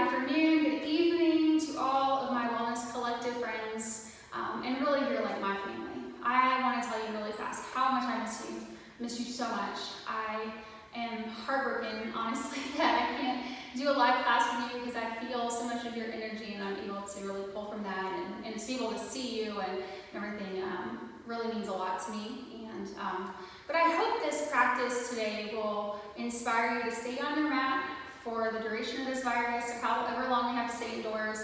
afternoon, good evening to all of my Wellness Collective friends, and really you're like my family. I want to tell you really fast how much I miss you. I miss you so much. I am heartbroken, honestly, that I can't do a live class with you because I feel so much of your energy and I'm able to really pull from that, and to be able to see you and everything really means a lot to me. But I hope this practice today will inspire you to stay on your mat for the duration of this virus, or however long we have to stay indoors,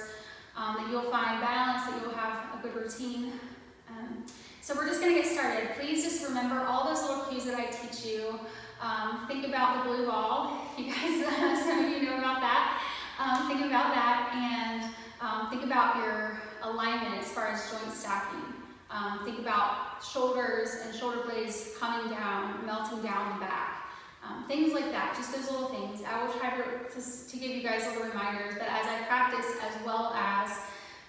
that you'll find balance, that you'll have a good routine. So we're just going to get started. Please just remember all those little cues that I teach you. Think about the blue ball, if you guys, some of you know about that. Think about that, and think about your alignment as far as joint stacking. Think about shoulders and shoulder blades coming down, melting down the back. Things like that, just those little things. I will try to give you guys little reminders, but as I practice as well as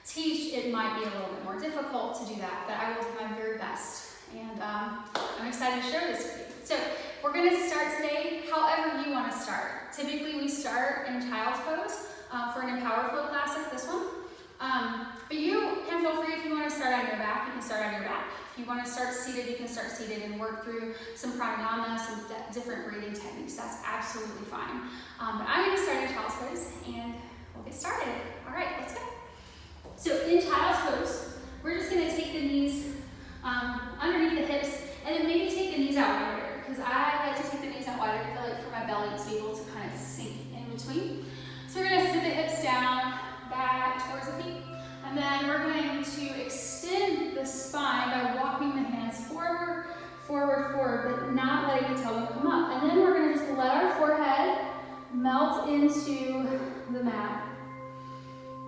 teach, it might be a little bit more difficult to do that, but I will do my very best. And I'm excited to share this with you. So we're going to start today however you want to start. Typically we start in child's pose for an Empower Flow class like this one. But you can feel free, if you want to start on your back, you can start on your back. If you want to start seated, you can start seated and work through some pranayama, some different breathing techniques. That's absolutely fine. But I'm going to start in child's pose and we'll get started. All right, let's go. So in child's pose, we're just going to take the knees underneath the hips, and then maybe take the knees out wider, because I like to take the knees out wider because I like for my belly to be able to kind of sink in between. So we're going to sit the hips down, back towards the feet, and then we're going to extend the spine by walking the hands forward, forward, forward, but not letting the tailbone come up. And then we're going to just let our forehead melt into the mat.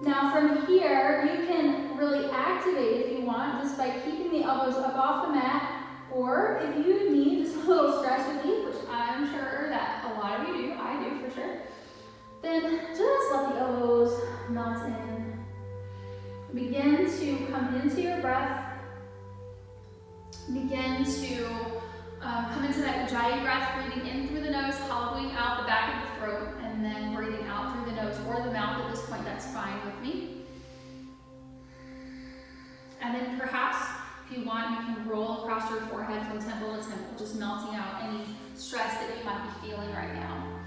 Now from here, you can really activate if you want, just by keeping the elbows up off the mat, or if you need just a little stress relief, which I'm sure that a lot of you do, I do for sure, then just let the elbows melt in. Begin to come into your breath. Begin to come into that Ujjayi breath, breathing in through the nose, hollowing out the back of the throat, and then breathing out through the nose or the mouth. At this point, that's fine with me. And then perhaps, if you want, you can roll across your forehead from temple to temple, just melting out any stress that you might be feeling right now.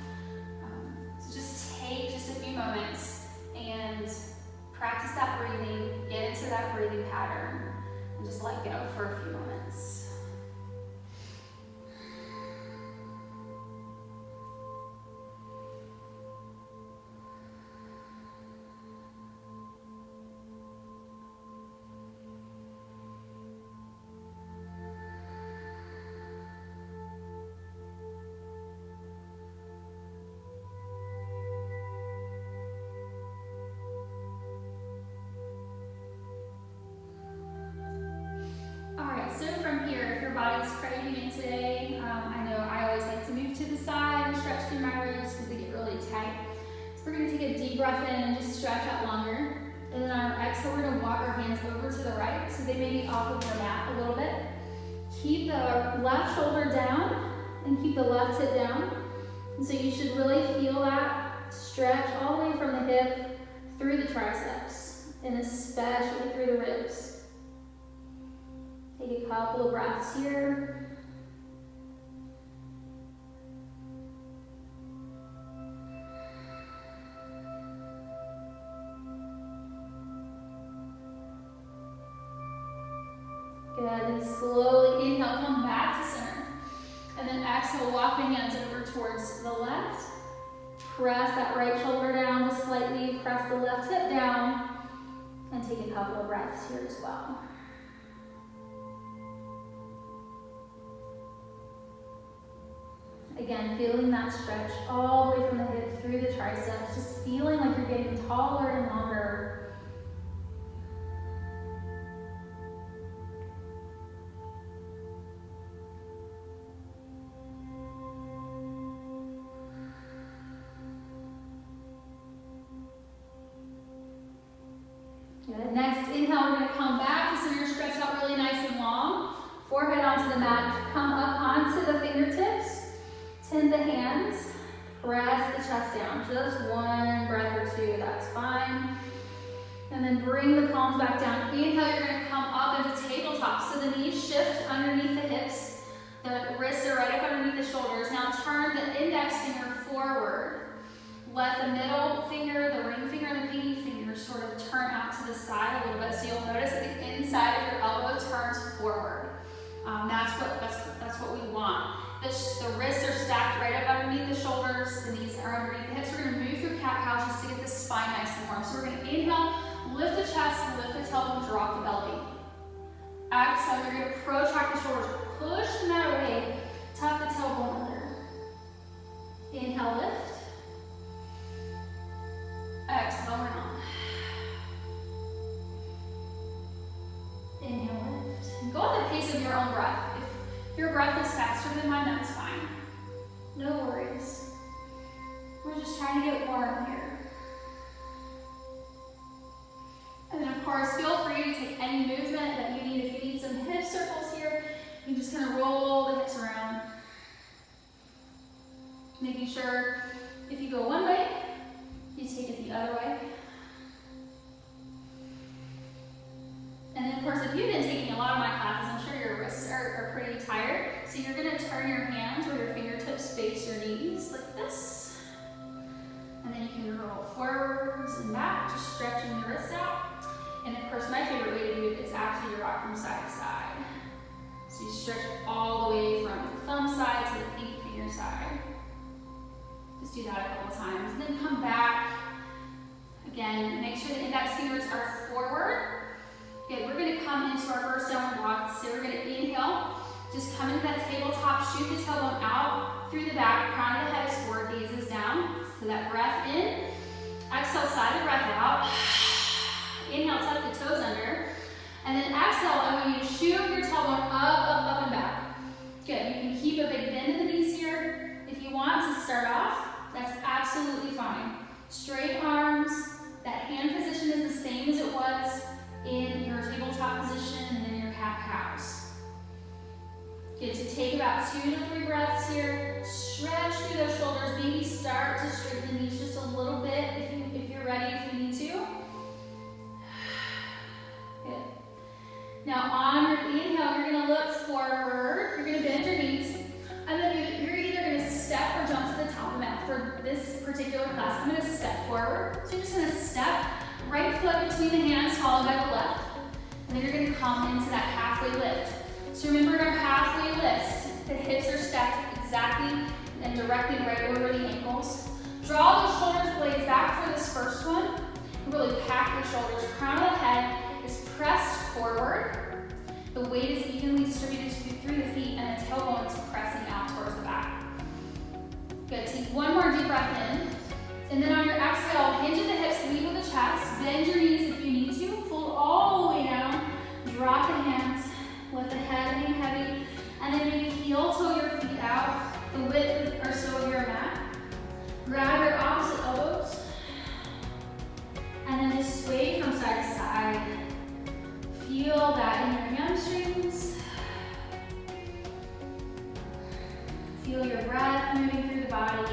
So just take just a few moments and practice that breathing, get into that breathing pattern, and just let go for a few moments. So from here, if your body's craving it today, I know I always like to move to the side and stretch through my ribs because they get really tight. So we're going to take a deep breath in and just stretch out longer. And then on our exhale, we're going to walk our hands over to the right, so they may be off of your mat a little bit. Keep the left shoulder down and keep the left hip down. And so you should really feel that stretch all the way from the hip through the triceps, and especially through the ribs. Take a couple of breaths here. Good, and slowly inhale, come back to center. And then exhale, walk the hands over towards the left. Press that right shoulder down just slightly, press the left hip down, and take a couple of breaths here as well. Again, feeling that stretch all the way from the hip through the triceps, just feeling like you're getting taller and longer. Good. Next inhale, we're going to come back, so you're stretched out really nice and long. Forehead onto the mat, come up onto the fingertips, tend the hands, press the chest down. Just one breath or two, that's fine. And then bring the palms back down. Inhale, you're gonna come up into tabletop. So the knees shift underneath the hips. The wrists are right up underneath the shoulders. Now turn the index finger forward. Let the middle finger, the ring finger, and the pinky finger sort of turn out to the side a little bit. So you'll notice that the inside of your elbow turns forward. That's what we want. The wrists are stacked right up underneath the shoulders. The knees are underneath the hips. We're gonna move through cat-cow just to get the spine nice and warm. So we're gonna inhale, lift the chest, lift the tailbone, drop the belly. Exhale, you're gonna protract the shoulders. Push the mat away, tuck the tailbone under. Inhale, lift. Exhale, round. Inhale, lift. And go at the pace of your own breath. If your breath is faster than mine, that's fine. No worries. We're just trying to get warm here. And then of course, feel free to take any movement that you need. If you need some hip circles here, you just kind of roll the hips around. Making sure if you go one way, you take it the other way. And then of course, if you've been taking a lot of my classes, I'm sure your wrists are pretty tired. So you're gonna turn your hands where your fingertips face your knees like this. And then you can roll forwards and back, just stretching the wrists out. And of course, my favorite way to do it is actually to rock from side to side. So you stretch all the way from the thumb side to the pinky finger side. Just do that a couple times. And then come back. Again, make sure the index fingers are forward. Okay, we're gonna come into our first downward dog. So we're gonna inhale, just come into that tabletop, shoot the tailbone out through the back, crown of the head is forward, gaze is down. So that breath in, exhale, sigh the breath out. Inhale, tuck the toes under. And then exhale, I want you to shoot your tailbone up, and back. Good, you can keep a big bend in the knees here. If you want to start off, that's absolutely fine. Straight arms, that hand position is the same as it was in your tabletop position and then your cat-cows. Good, so take about 2 to 3 breaths here. Stretch through those shoulders. Maybe start to straighten the knees just a little bit if you're ready, if you need to. Good. Now on your inhale, you're gonna look forward. You're gonna bend your knees. And then you're either gonna step or jump to the top of the mat. For this particular class, I'm gonna step forward. So you're just gonna step, right foot between the hands, followed by the left. And then you're gonna come into that halfway lift. So remember in our halfway lift, the hips are stacked exactly and directly right over the ankles. Draw the shoulders blades back for this first one. Really pack your shoulders. Crown of the head is pressed forward. The weight is evenly distributed through the feet and the tailbone is pressing out towards the back. Good, take one more deep breath in. And then on your exhale, hinge at the hips, lead with the chest. Bend your knees if you need to. Fold all the way down. Drop the hands. Let the head hang heavy. And then maybe heel toe your feet out. The width or so of your mat. Grab your opposite elbows. And then just sway from side to side. Feel that in your hamstrings. Feel your breath moving through the body.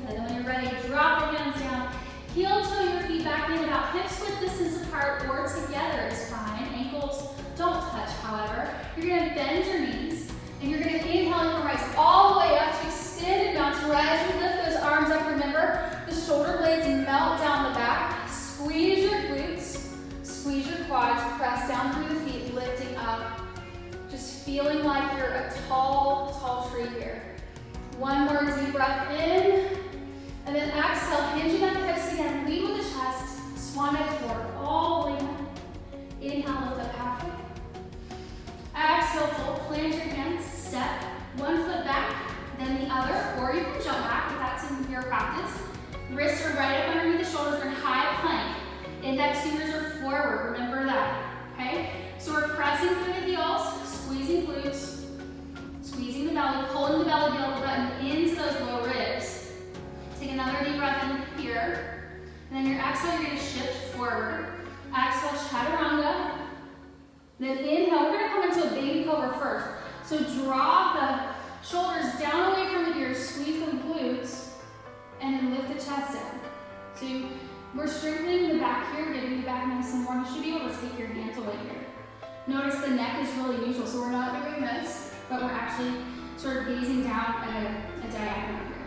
And then when you're ready, drop the hands down. Heel toe your feet back in about hips width distance apart or together is fine. Ankles don't touch, however. You're gonna bend your knees and you're gonna inhale, you're gonna rise all the way up to extend and bounce. As you lift those arms up, remember the shoulder blades melt down the back. Squeeze your glutes, squeeze your quads, press down through the feet, lifting up. Just feeling like you're a tall, tall tree here. One more deep breath in. And then exhale, hinging at the hips again, lead with the chest, swan neck forward, all the way down. Inhale, lift up halfway. Exhale, fold, plant your hands, step, one foot back, then the other, or you can jump back if that's in your practice. Wrists are right up underneath the shoulders, we're in high plank. Index fingers are forward, remember that, okay? So we're pressing through the heels, squeezing glutes, squeezing the belly, pulling the belly button into those low ribs. Take another deep breath in here. And then your exhale, you're gonna shift forward. Exhale, chaturanga. Then inhale, we're gonna come into So draw the shoulders down away from the ears, squeeze the glutes, and then lift the chest down. So we're strengthening the back here, getting the back nice and warm. You should be able to take your hands away here. Notice the neck is really neutral, so we're not doing this, but we're actually sort of gazing down at a diagonal here.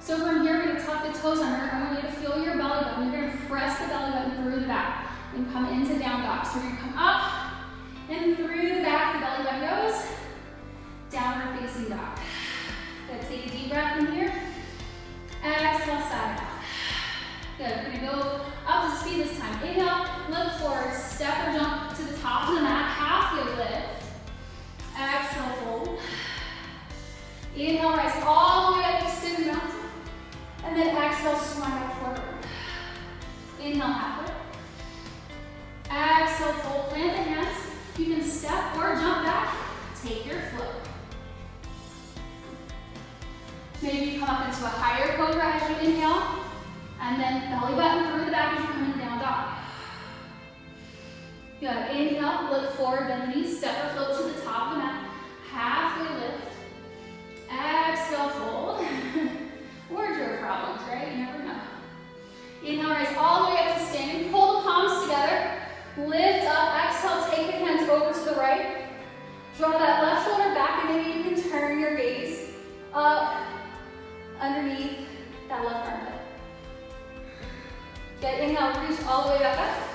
So from here, we're going to tuck the toes under. I want you to feel your belly button. You're going to press the belly button through the back and come into down dog. So you're going to come up and through the back, the belly button goes. Downward facing dog. Good, take a deep breath in here. Exhale, side out. Good, we're going to go up to speed this time. Inhale, look forward, step or jump to the top of the mat, halfway lift. Exhale, fold. Inhale, rise all the way up to extend the mountain. And then exhale, swan back forward. Inhale, halfway. Exhale, fold, plant the hands. You can step or jump back, take your float. Maybe you come up into a higher cobra as you inhale, and then belly button through the back as you come into down dog. Good, inhale, look forward, bend the knees, step or float to the top of the mat, halfway lift. Exhale, fold. Wardrobe problems, right? You never know. Inhale, rise all the way up to standing. Pull the palms together. Lift up. Exhale, take the hands over to the right. Draw that left shoulder back, and maybe you can turn your gaze up underneath that left armpit. Good. Inhale, reach all the way back up.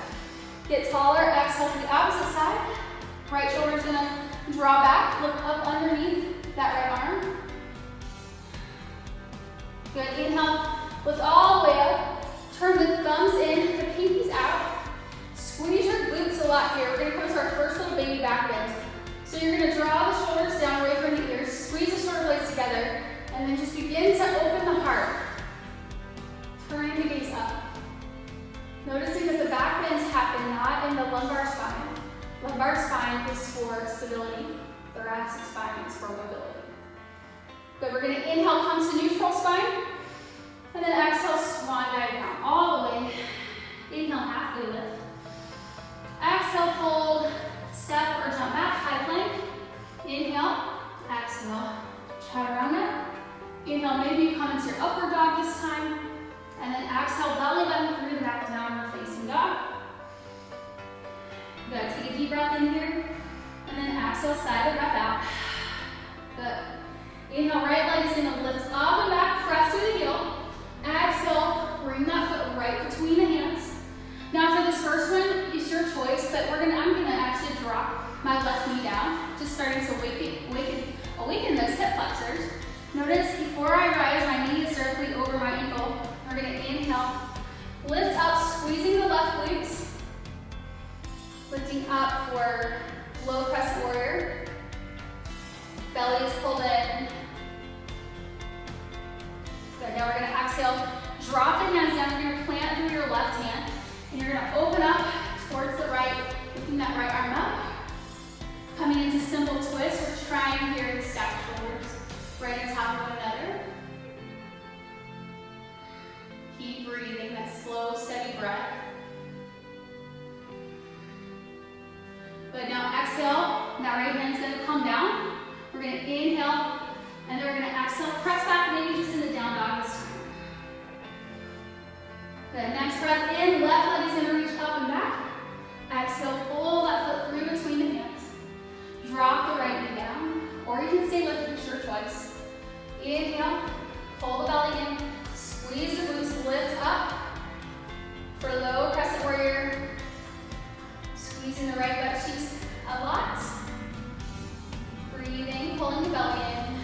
Get taller. Exhale to the opposite side. Right shoulder's gonna draw back. Look up underneath that right arm. Good, inhale, lift all the way up, turn the thumbs in, the pinkies out, squeeze your glutes a lot here. We're gonna come to our first little baby back bend. So you're gonna draw the shoulders down away from the ears, squeeze the shoulder blades together, and then just begin to open the heart, turning the gaze up. Noticing that the back bends happen not in the lumbar spine. Lumbar spine is for stability, thoracic spine is for mobility. Good, we're gonna inhale, come to neutral spine, and then exhale, swan dive down all the way. Inhale, halfway lift. Exhale, fold, step or jump back, high plank. Inhale, exhale, chaturanga. Inhale, maybe you come into your upward dog this time, and then exhale, belly button through the back, downward facing dog. Good, take a deep breath in here, and then exhale, sigh the breath out. Good. Inhale, right leg is going to lift up and back, press through the heel. Exhale, bring that foot right between the hands. Now for this first one, it's your choice, but I'm going to actually drop my left knee down, just starting to awaken those hip flexors. Notice before I rise, my knee is directly over my ankle. We're going to inhale, lift up, squeezing the left glutes. Lifting up for low crescent warrior. Belly is pulled in. Good, now we're gonna exhale, drop the hands down, you're gonna plant through your left hand, and you're gonna open up towards the right, lifting that right arm up. Coming into simple twist, we're trying here to stack shoulders right on top of one another. Keep breathing, that slow, steady breath. Good, now exhale, that right hand's gonna come down. We're gonna inhale, and then we're gonna exhale, press back, maybe just in the down dog this time. Good, next breath in, left leg is gonna reach up and back. Exhale, pull that foot through between the hands. Drop the right knee down, or you can stay lifted, it's your choice. Inhale, pull the belly in, squeeze the glutes, lift up. For low crescent warrior, squeezing the right butt cheeks a lot. Breathing, pulling the belly in.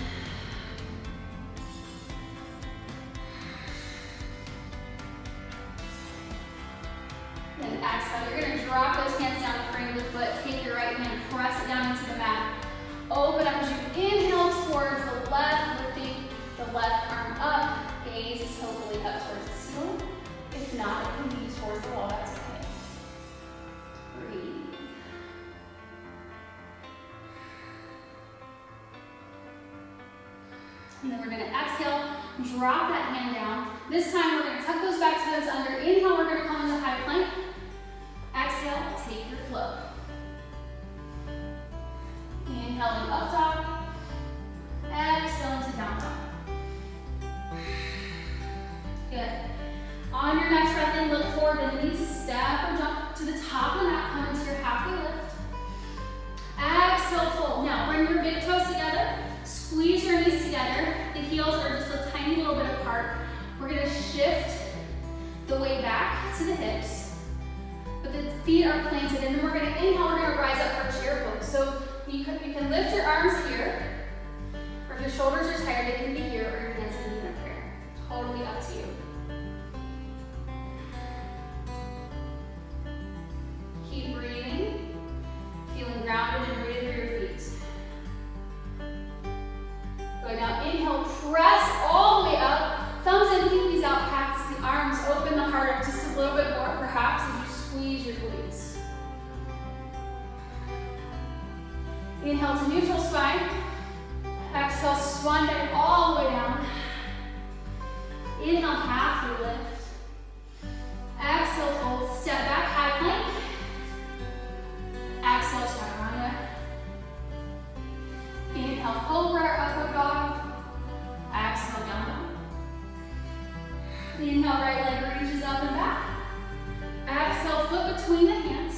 Then exhale, you're gonna drop those hands down the frame of the foot, take your right hand, press it down into the mat. Open up as you inhale towards the left, lifting the left arm up. Gaze is hopefully up towards the ceiling. If not, it can be towards the wall, that's okay. Breathe. And then we're gonna exhale, drop that hand down. This time we're gonna tuck those back toes under. Inhale, we're gonna come into high plank. Exhale, take your flow. Inhale. Inhaling up dog. Exhale into down dog. Good. On your next breath in, look forward, bend the knees, step or jump to the top of the mat, come into your halfway lift. Exhale, fold. Now bring your big toes together, squeeze your knees together. The heels are just a tiny little bit apart. We're gonna shift the weight back to the hips, but the feet are planted, and then we're gonna inhale, we're gonna rise up for chair pose. So you can lift your arms here, or if your shoulders are tired, they can be here, or your hands can be up here. Totally up to you. Keep breathing, feeling grounded and breathing through your feet. Good, now inhale, press all the way up, thumbs and pinkies out, practice the arms, open the heart up just a little bit more, perhaps as you squeeze your glutes. Inhale to neutral spine, exhale, swan dive all the way down. Inhale, halfway lift. Exhale, fold, step back, high plank. Exhale, chaturanga. Inhale, cobra or upward dog. Exhale, down dog. Inhale, right leg reaches up and back. Exhale, foot between the hands.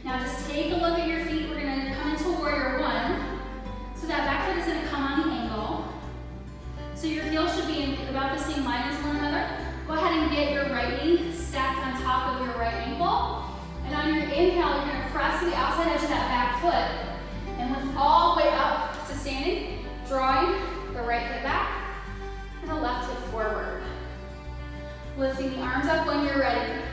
Now just take a look at your feet. We're gonna come into warrior one. So that back foot is gonna come on the angle. So your heels should be in about the same line as one another. Go ahead and get your right knee stacked on top of your right ankle. And on your inhale, you're gonna press the outside edge of that back foot and lift all the way up to standing, drawing the right foot back and the left hip forward. Lifting the arms up when you're ready.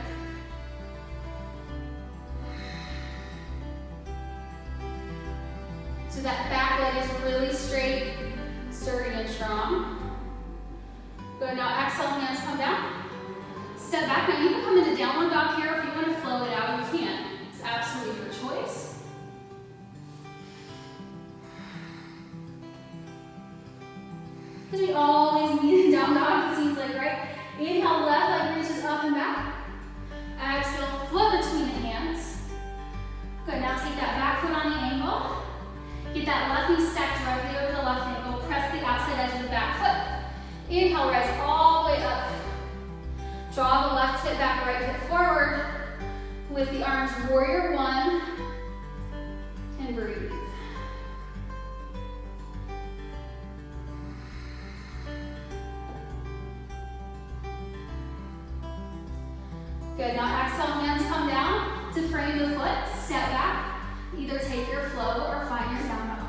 So that back leg is really straight, sturdy and strong. Good, now exhale, hands come down. Step back, now you can come into downward dog here. If you want to flow it out, you can. It's absolutely your choice. Because we always meet in down dog, it seems like, right? Inhale, left leg reaches up and back. Exhale, foot between the hands. Good, now take that back foot on the angle. Get that left knee stacked directly over the left ankle. Press the outside edge of the back foot. Inhale, rise all the way up. Draw the left hip back, right hip forward. Lift the arms, warrior one. And breathe. Good, now exhale, hands come down to frame the foot. Step back. Either take your flow or find your down dog.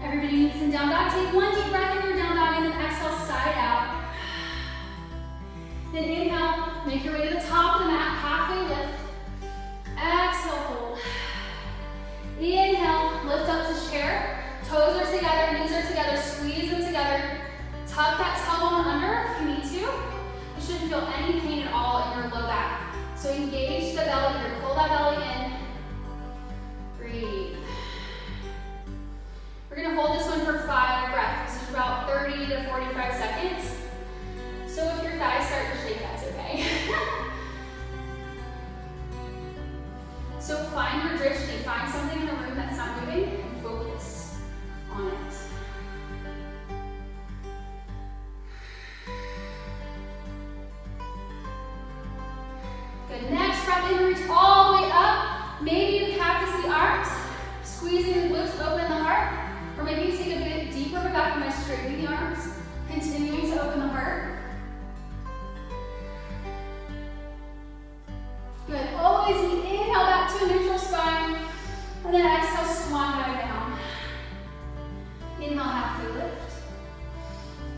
Everybody meets in down dog. Take one deep breath in your down dog and then exhale, side out. Then inhale, make your way to the top of the mat, halfway lift. Exhale, fold. Inhale, lift up to chair. Toes are together, knees are together, squeeze them together. Tuck that tailbone under if you need to. You shouldn't feel any pain at all in your low back. So engage the belly here, pull that belly in. Breathe. We're gonna hold this one for 5 breaths. This is about 30 to 45 seconds. So if your thighs start to shake, that's okay. So find your drishti, find something in the room that's not moving and focus on it. Good, next breath in, reach all the way up. Maybe you cactus the arms, squeezing the glutes, open the heart. Or maybe you take a bit deeper back by straightening the arms, continuing to open the heart. Good, always inhale back to a neutral spine, and then exhale, swan dive down. Inhale, halfway lift.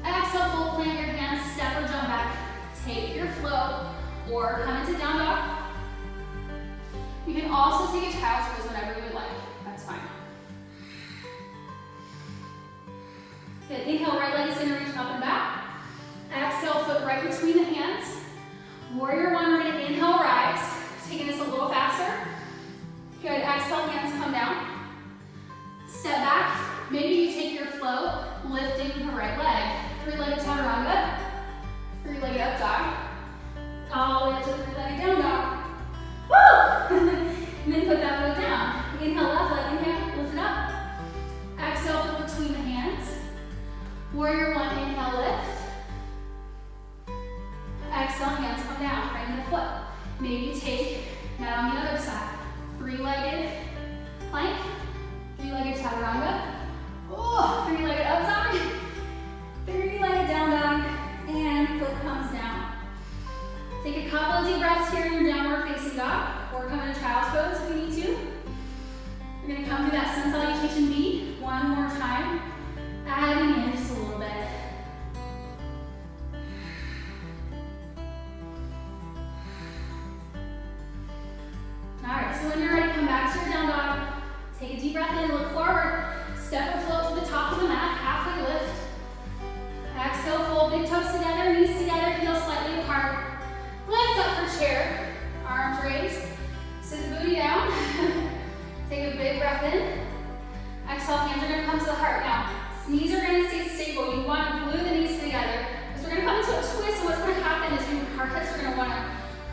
Exhale, full plant your hands, step or jump back. Take your flow, or come into down dog. You can also take a child's pose whenever you would like, that's fine. Good, inhale, right leg is gonna reach up and back. Exhale, foot right between the hands. Warrior one, we're gonna inhale, rise. Taking this a little faster. Good, exhale, hands come down. Step back, maybe you take your flow, lifting the right leg. 3-legged chaturanga, 3-legged up dog. exhale, hands come down, frame the foot. Maybe take that on the other side. Three-legged plank, three-legged chaturanga. Oh, three-legged up dog, three-legged down dog, and foot comes down. Take a couple of deep breaths here in your downward facing dog, or come into child's pose if you need to. You're gonna come through that sun salutation B one more time, adding in just a little bit. All right, so when you're ready, come back to your down dog. Take a deep breath in, look forward, step or float to the top of the mat, halfway lift. Exhale, fold big toes together, knees together, heels slightly apart. Lift up for chair, arms raised, sit the booty down. Take a big breath in. Exhale, hands are gonna come to the heart. Now, knees are gonna stay stable. You wanna glue the knees together. Because we're gonna come into a twist, and what's gonna happen is our hips are gonna wanna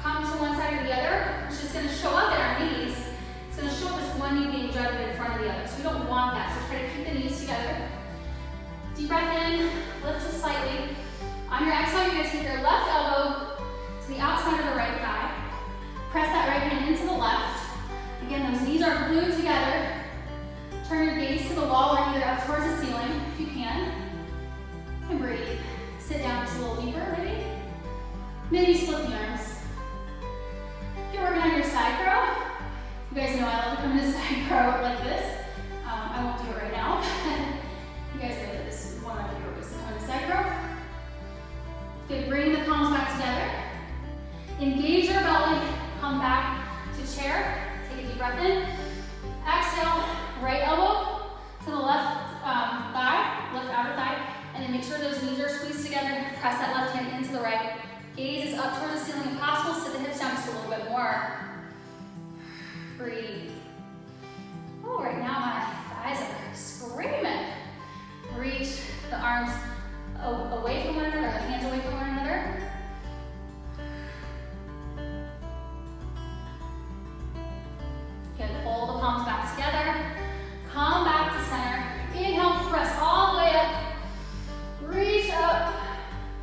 come to one side or the other, which is gonna show up in our knees. It's gonna show up as one knee being jutted in front of the other. So we don't want that, so try to keep the knees together. Deep breath in, lift just slightly. On your exhale, you're gonna take your left elbow to the outside of the right thigh. Press that right hand into the left. Again, those knees are glued together. Turn your gaze to the wall or either up towards the ceiling if you can. And breathe. Sit down just a little deeper, maybe. Maybe split the arms. If you're working on your side crow, you guys know I love to come to side crow like this. I won't do it right now. You guys know that this is one of my favorite ways to come to side crow. Good, bring the palms back together. Engage your belly, come back to chair. Take a deep breath in. Exhale, right elbow to the left thigh, left outer thigh, and then make sure those knees are squeezed together. Press that left hand into the right. Gaze is up towards the ceiling if possible. Sit the hips down just a little bit more. Breathe. Oh, right now my thighs are screaming. Reach the arms away from one another, the hands away from one another. Good, pull the palms back together. Come back to center. Inhale, press all the way up. Reach up,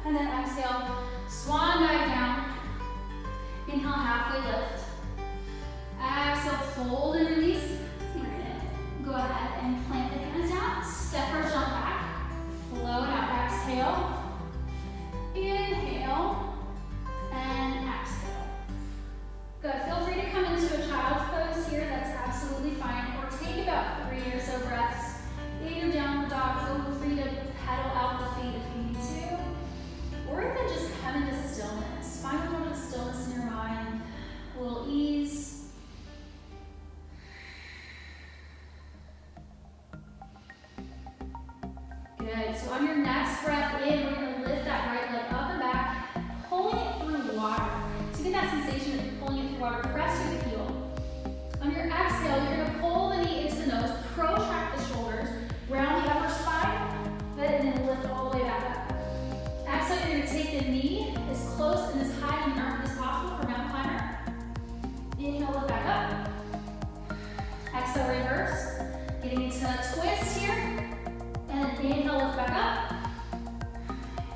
and then exhale. Swan dive down. Inhale, halfway lift. Exhale, fold and release. You're gonna go ahead and plant the hands down. Step or jump back. Float out. Exhale. Inhale. And exhale. Good. Feel free to come into a child's pose here. That's absolutely fine. Or take about 3 or so breaths. In your downward dog, feel free to pedal out the feet if you need to. Or even just come into stillness. Find a little bit of stillness in your mind. A little ease. Good. So on your next breath in, we're going to lift that right leg up and back, pulling it through water. So you get that sensation of pulling it through water. Press through the heel. On your exhale, you're going to pull the knee into the nose, protract the shoulders, round the upper spine, and then lift all the way back up. Exhale, you're going to take the knee as close and as high in the armpit as possible for mountain climber. Inhale, lift back up. Exhale, reverse. Getting into a twist here. And inhale, lift back up.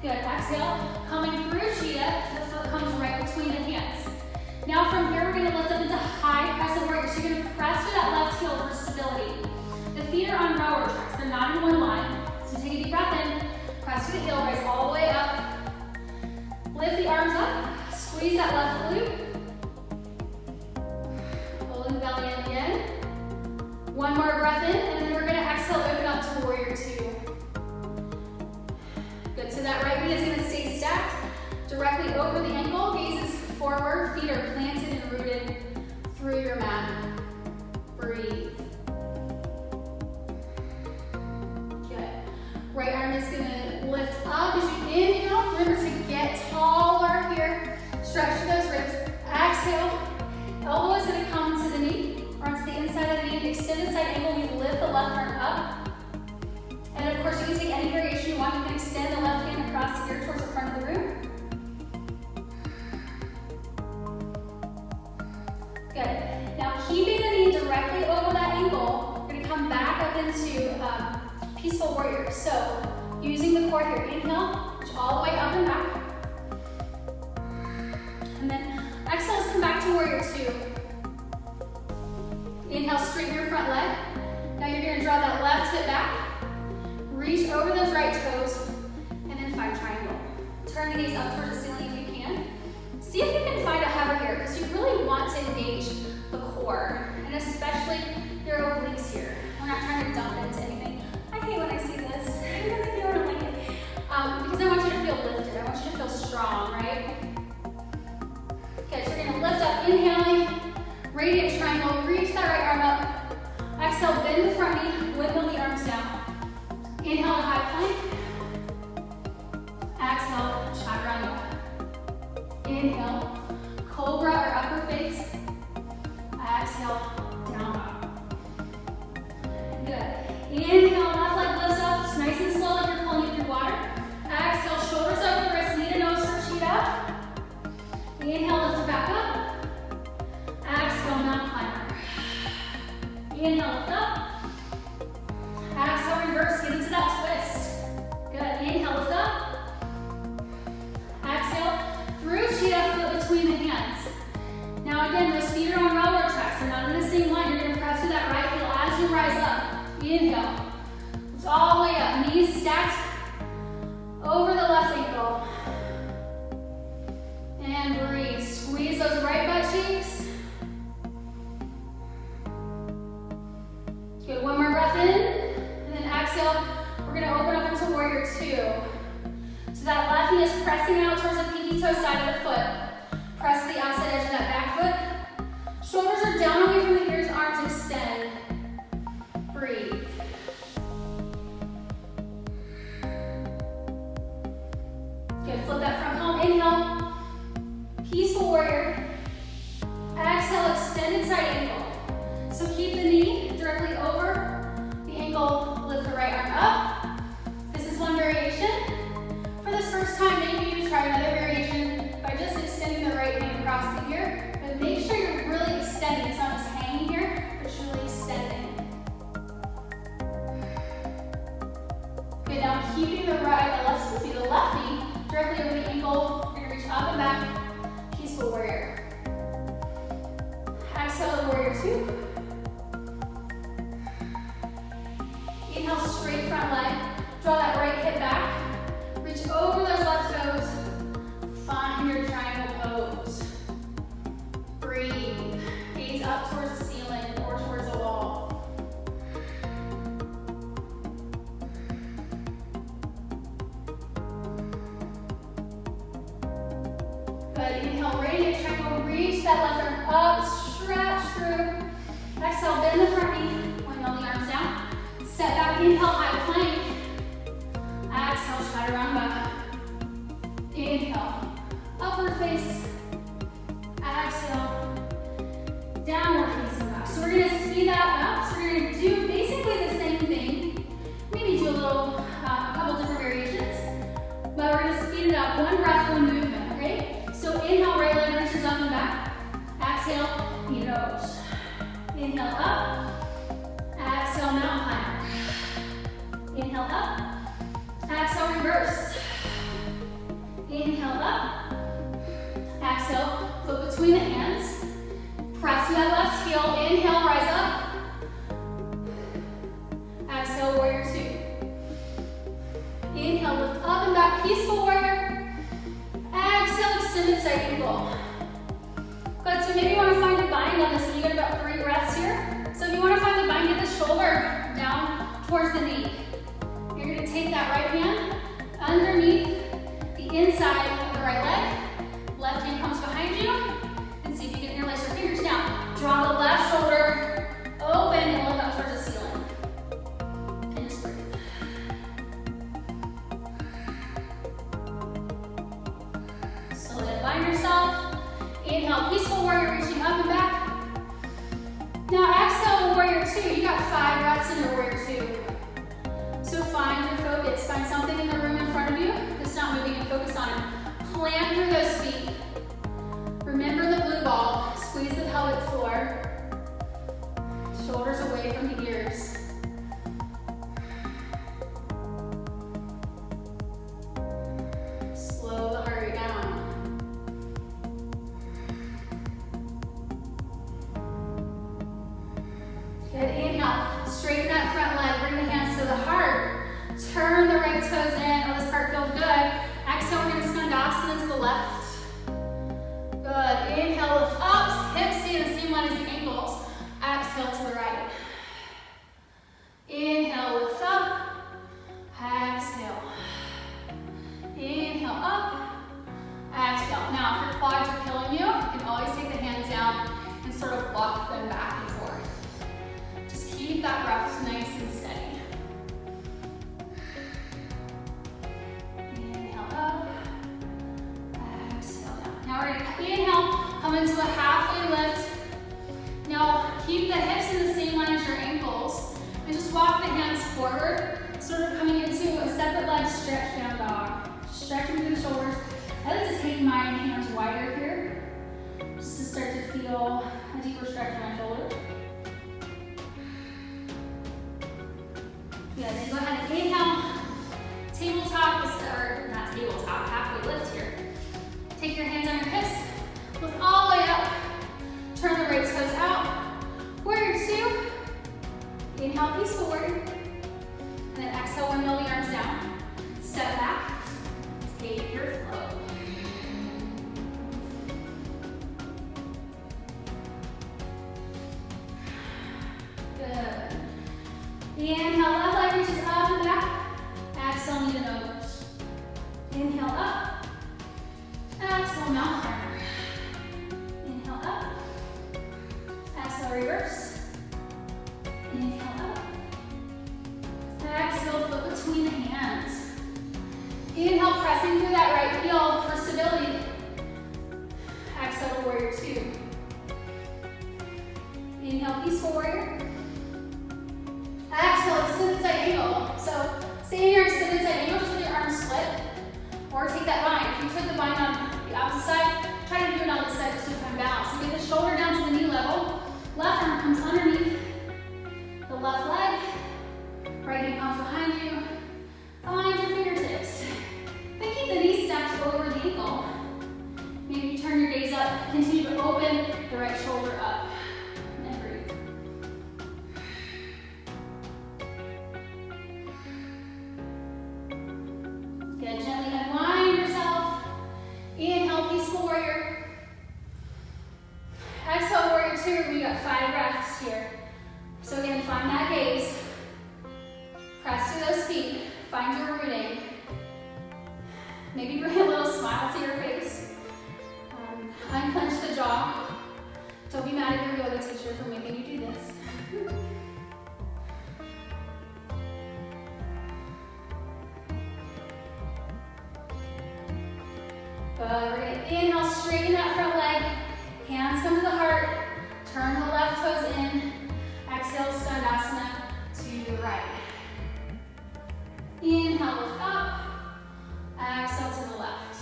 Good, exhale, coming through Cheetah, the foot comes right between the hands. Now from here, we're gonna lift up into high crescent warrior. So you're gonna press through that left heel for stability. The feet are on rower tracks, they're not in one line. So take a deep breath in, press through the heel, rise all the way up. Lift the arms up, squeeze that left glute. Pulling the belly in again. One more breath in, and then we're gonna exhale, open up to warrior two. Good, so that right knee is gonna stay stacked directly over the ankle, gazes forward, feet are planted and rooted through your mat. Breathe. Good. Right arm is gonna lift up as you inhale. Remember to get taller here. Stretch through those ribs. Exhale. Elbow is gonna come to the knee, or onto the inside of the knee. Extended side angle, we lift the left arm up. And of course, you can take any variation you want. You can extend the left hand across here towards the front of the room. Good. Now, keeping the knee directly over that ankle, we're going to come back up into peaceful warrior. So, using the core here, inhale, reach all the way up and back. 2. Inhale, straighten your front leg. Now you're gonna draw that left hip back. Reach over those right toes, and then find triangle. Turn the knees up towards the ceiling if you can. See if you can find a hover here, because you really want to engage the core, and especially your obliques here. We're not trying to dump into anything. I hate when I see this. I really don't like it. Because I want you to feel lifted. I want you to feel strong, right? Okay, so we're gonna lift up, inhaling, radiant triangle, reach that right arm up. Exhale, bend the front knee, windmill the arms down. Inhale to high plank. Exhale, chaturanga. Inhale, cobra or upper face. Exhale, down dog. Good. Inhale, left leg lifts up. It's nice and slow like you're pulling it through water. Exhale, shoulders over the wrist, knee to nose for cheetah. Inhale, lift it back up. Exhale, mountain climber. Inhale, lift up. Exhale, reverse, get into that twist. Good. Inhale, lift up. Exhale, through cheetah, foot between the hands. Now again, those feet are on railroad tracks. They're not in the same line. You're going to press through that right heel as you rise up. Inhale. Lift all the way up. Knees stacked over the left ankle. And breathe. Squeeze those right butt cheeks. Good. One more breath in. And then exhale. We're going to open up into warrior 2. So that left knee is pressing out towards the pinky toe side of the foot. Press the outside edge of that back foot. Shoulders are down away from the ears, arms extend. Breathe. Good, flip that front palm, inhale. Peaceful warrior. Exhale, extended side ankle. So keep the knee directly over the ankle, lift the right arm up. This is one variation. For this first time, maybe you try another variation by just extending the right hand across the ear, but make sure you're really extending. It's not just hanging here, but it's really extending. Good, now keeping the left knee directly over the ankle. You're gonna reach up and back, peaceful warrior. Exhale, warrior 2. Inhale, straight front leg. Draw that right hip back. Reach over those left toes. Find your triangle pose. Breathe. Gaze up towards the ceiling or towards the wall. Good. Inhale, radiant triangle. Reach that left arm up. Stretch through. Exhale, bend the front knee. Windmill the arms down. Step back. Inhale, high plank. Exhale, chaturanga. Inhale, upward face. Exhale, downward facing dog. So we're going to speed that up. So we're going to do basically the same thing. Maybe do a couple different variations. But we're going to speed it up. One breath, one movement, okay? So inhale, right leg reaches up and back. Exhale, knee nose. Inhale, up. Exhale, mountain climber. Inhale, up. Exhale, reverse. Inhale, up. Exhale, foot between the hands. Press through that left heel. Inhale, rise up. Exhale, warrior 2. Inhale, lift up and back, peaceful warrior. Exhale, extended side angle. Good, so maybe you want to find a bind on this one. You get about 3 breaths here. So if you want to find the bind, get the shoulder down towards the knee. You're going to take that right hand underneath the inside of the right leg. Left hand comes behind you. And see if you can interlace your fingers down. Draw the left shoulder open and look up towards the ceiling. And just breathe. Slowly align yourself. Inhale, peaceful warrior, reaching up and back. Now exhale, warrior 2. You got 5 breaths in your warrior 2. So find your focus. Find something in the room in front of you that's not moving and focus on it. Plant through those feet. Remember the blue ball. Squeeze the pelvic floor. Shoulders away from the ears. Slow the heart rate down. going back and forth. Just keep that breath nice and steady. Inhale up, exhale down. Now we're gonna inhale, come into a halfway lift. Now keep the hips in the same line as your ankles, and just walk the hands forward, sort of coming into a separate leg stretch down dog. Stretching through the shoulders. I like to take my hands wider here, just to start to feel a deeper stretch in my shoulders. Good, then go ahead and inhale. Tabletop, or not tabletop, halfway lift here. Take your hands on your hips, lift all the way up. Turn the right toes out. Warrior two. Inhale, peaceful warrior. And then exhale, windmill the arms down. Step back. Take your flow. Good. Inhale, left leg reaches up and back. Exhale, knee to nose. Inhale up. Exhale, mountain climber. Inhale up. Exhale, reverse. Inhale up. Exhale, flip between the hands. Inhale, pressing through that right heel for stability. Exhale to warrior two. Inhale, peaceful warrior. Exhale, extended side angle. So stay in your extended side angle just with your arms split. Or take that bind. If you took the bind on the opposite side, try to do it on this side just to find balance. So get the shoulder down to the knee level. Left arm comes underneath the left leg. Right knee comes behind you. Find your fingertips. Then keep the knee stacked over the ankle. Maybe you turn your gaze up. Continue to open the right shoulder up. And breathe. Good. Gently unwind yourself. Inhale, peaceful warrior. Exhale, warrior two. We got 5 breaths here. So again, find that gaze. Press through those feet. Find your rooting. Maybe bring a little smile to your face. Unclench the jaw. Don't be mad at your yoga teacher for making you do this. Good. We're going to inhale, straighten that front leg. Hands come to the heart. Turn the left toes in. Exhale, Skandasana to the right. Inhale, lift up. Exhale to the left.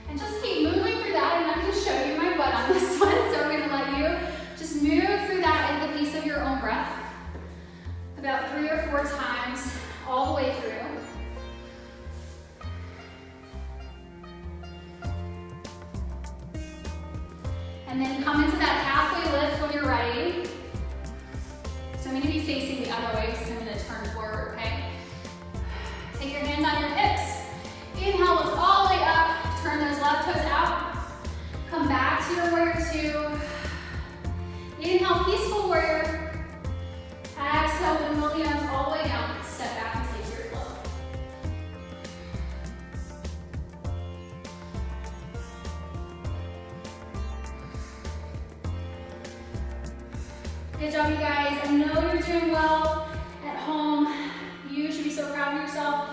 And just keep moving through that. I'm not going to show you my butt on this one, so we're going to let you just move through that at the pace of your own breath. About 3 or 4 times, all the way through. And then come into that halfway lift when you're ready. So I'm going to be facing the other way because I'm going to turn forward, okay? Take your hands on your hips. Inhale, lift all the way up. Turn those left toes out. Come back to your warrior two. Inhale, peaceful warrior. Exhale, windmill the arms all the way down. Step back and take your flow. Good job, you guys. I know you're doing well at home. You should be so proud of yourself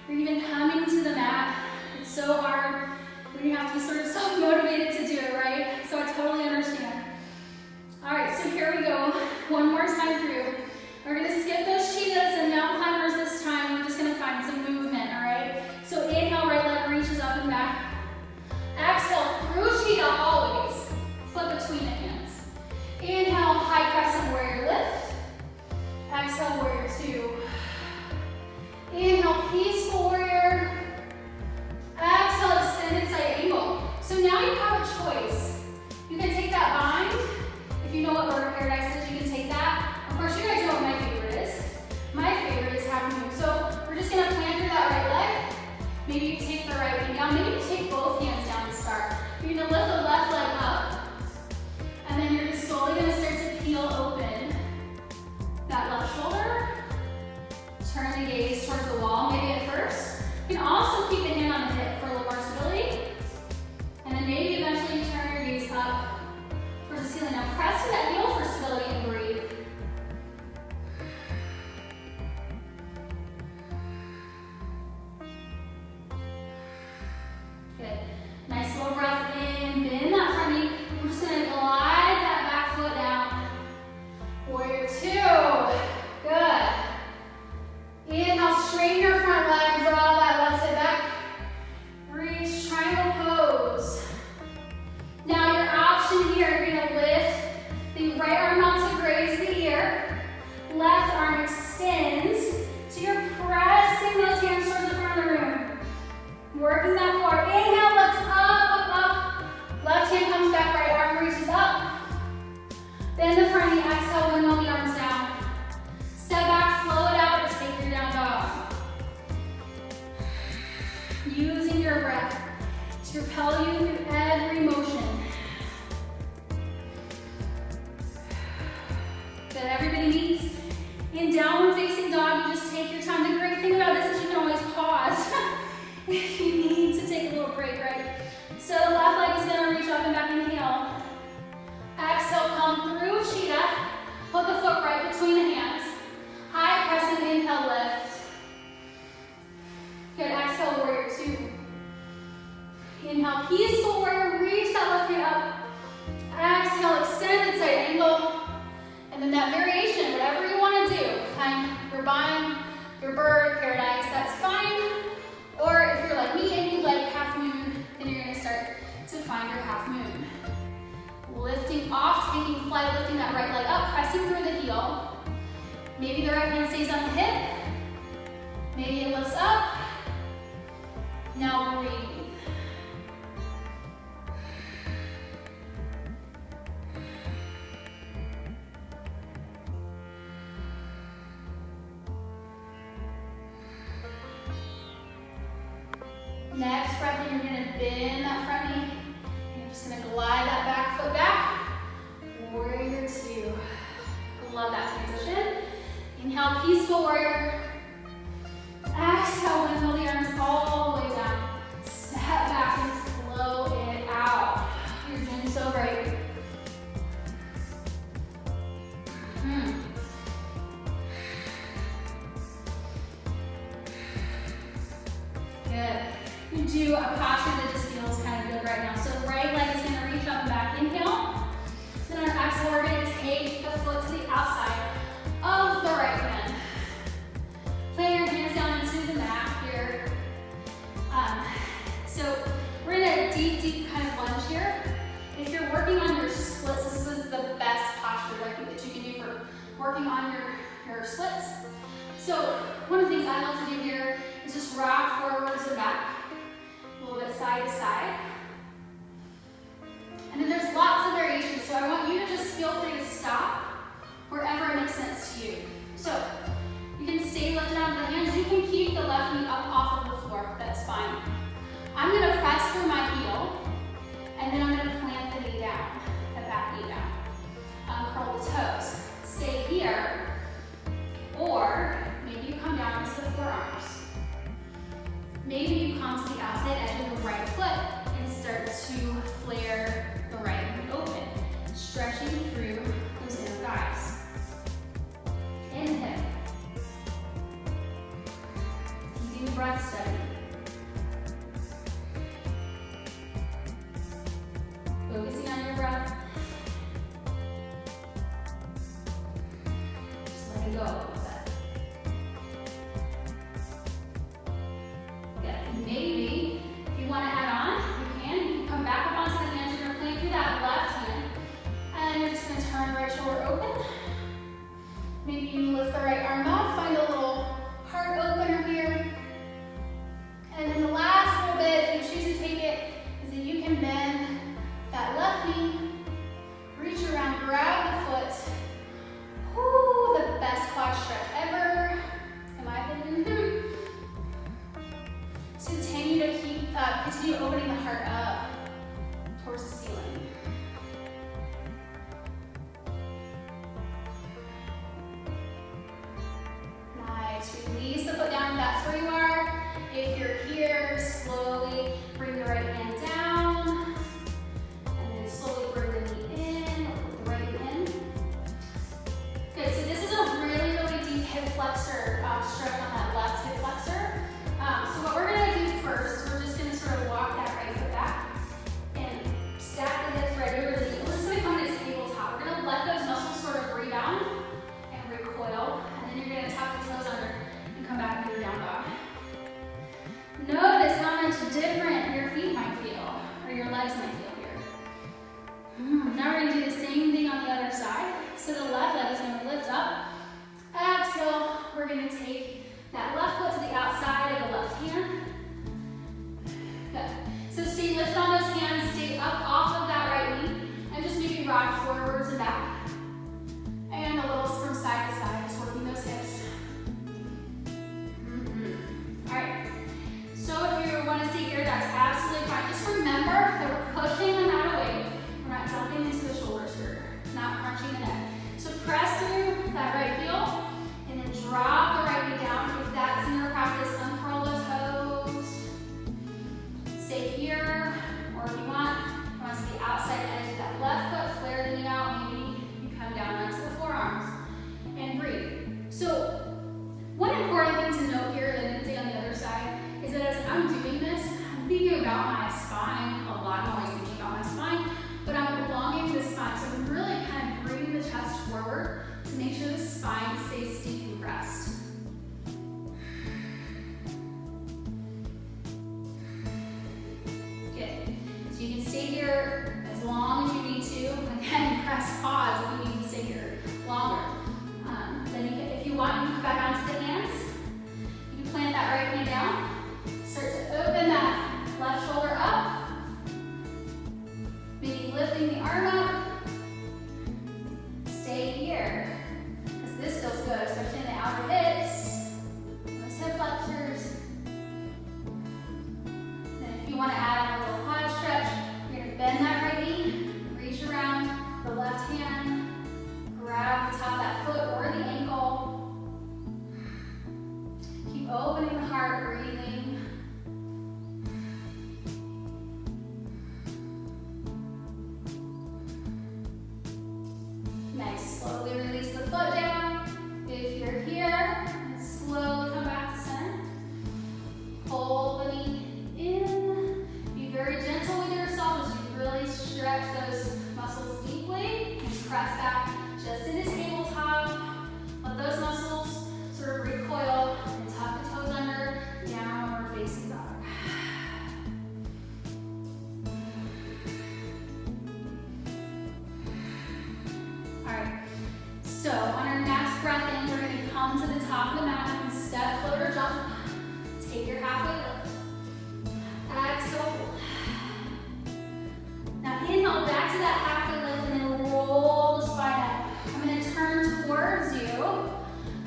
for even coming to the mat. It's so hard when you have to be sort of self-motivated to do it, right? So I totally understand. All right, so here we go. One more time through. We're gonna skip those cheetahs and mountain climbers this time. We're just gonna find some movement, all right? So inhale, right leg reaches up and back. Exhale, through cheetah always. Flip between the hands. Inhale, high crescent warrior lift. Exhale, warrior two. Inhale, peaceful warrior. Exhale, extended side angle. So now you have a choice. You can take that bind. If you know what Bird of Paradise is, you can take that. Of course, you guys know what my favorite is. My favorite is half moon. So we're just gonna plant through that right leg. Maybe you take the right hand down. Maybe you take both hands down to start. You're gonna lift the left leg up. And then you're just slowly gonna start to peel open that left shoulder. Turn the gaze towards the wall, maybe at first. You can also keep the hand on the hip for a little more stability. And then maybe eventually you turn your gaze peaceful warrior, reach that left hand up. Exhale, extended side angle. And then that variation, whatever you want to do, find your bind, your bird, paradise, that's fine. Or if you're like me and you like half moon, then you're going to start to find your half moon. Lifting off, taking flight, lifting that right leg up, pressing through the heel. Maybe the right hand stays on the hip. Maybe it lifts up. Now breathe. Next breath in, you're going to bend that front knee. And you're just going to glide that back foot back. Warrior two. Love that transition. Inhale, peaceful warrior. Exhale, windmill the arms all the way down. Step back and flow it out. You're doing so great. Good. You do a posture that just feels kind of good right now. So right leg is going to reach up and back. Inhale. Then on exhale, we're going to take the foot to the outside of the right hand. Plant your hands down into the mat here. So we're in a deep, deep kind of lunge here. If you're working on your splits, this is the best posture I think that you can do for working on your splits. So one of the things I love to do here is just rock forwards and back, a little bit side to side. And then there's lots of variations, so I want you to just feel free to stop wherever it makes sense to you. So you can stay lifted onto the hands. You can keep the left knee up off of the floor. That's fine. I'm going to press through my heel, and then I'm going to plant the knee down, the back knee down. Curl the toes. Stay here, or maybe you come down to the forearms. Maybe you come to the outside edge of the right foot and start to flare the right knee open, stretching through those inner thighs. Inhale. Keeping the breath steady. Focusing on your breath. Just letting go a little bit. Good. Maybe if you want to add on, you can. You can come back up onto the hands. You're going to plant through that left hand. And you're just going to turn the right shoulder open. Maybe you lift the right arm up. Find a little heart opener here. And then the last little bit, if you choose to take it, is that you can bend that left knee, reach around, grab the foot. Whoo, the best quad stretch ever, in my opinion. So continue to continue opening the heart up towards the ceiling. Nice. Release the foot down if that's where you are. If you're here, slowly bring the right hand down. Slowly bring the knee in, or put the right knee in. Good, so this is a really, really deep hip flexor stretch on that left hip flexor. So what we're gonna do first is we're just gonna sort of walk that right foot back and stack the hips right over the knee. We're just gonna come to tabletop. We're gonna let those muscles sort of rebound and recoil, and then you're gonna tuck the toes under and come back into your down dog. Notice how much different your feet might feel, or your legs might feel. Now we're going to do the same thing on the other side. So the left leg is going to lift up. Exhale. We're going to take that left foot to the outside of the left hand. Good. So stay lifted on those hands. Stay up off of that right knee. And just maybe rock forwards and back. And a little from side to side, just working those hips. All right. So if you want to stay here, that's absolutely fine. Just remember that we're pushing them out of weight. We're not jumping into the shoulders here, not crunching the neck. So press through that right heel, and then drop the right knee down. If that's in your practice, uncurl the toes. stay here as long as you need to. Again, press pause if you need to stay here longer. Then you can, if you want, you can come back onto the hands. You can plant that right hand down. Start to open that left shoulder up. Maybe lifting the arm up. Stay here. Because this feels good, especially in the outer hips, those hip flexors. Then if you want to add on a little quad stretch, you're going to bend that right knee, reach around the left hand, grab the top of that foot or the ankle. Keep opening the heart, breathing. Nice, slowly release the foot down. If you're here, slowly come back to center. Hold the knee in. Be very gentle with yourself as you really stretch those muscles deeply and press back just into tabletop. Let those muscles sort of recoil and tuck the toes under, downward facing dog. Alright, so on our next breath in, we're going to come to the top of the mat and step, float, or jump. Take your halfway lift. Exhale. Now inhale back to that halfway lift and then roll the spine up. I'm going to turn towards you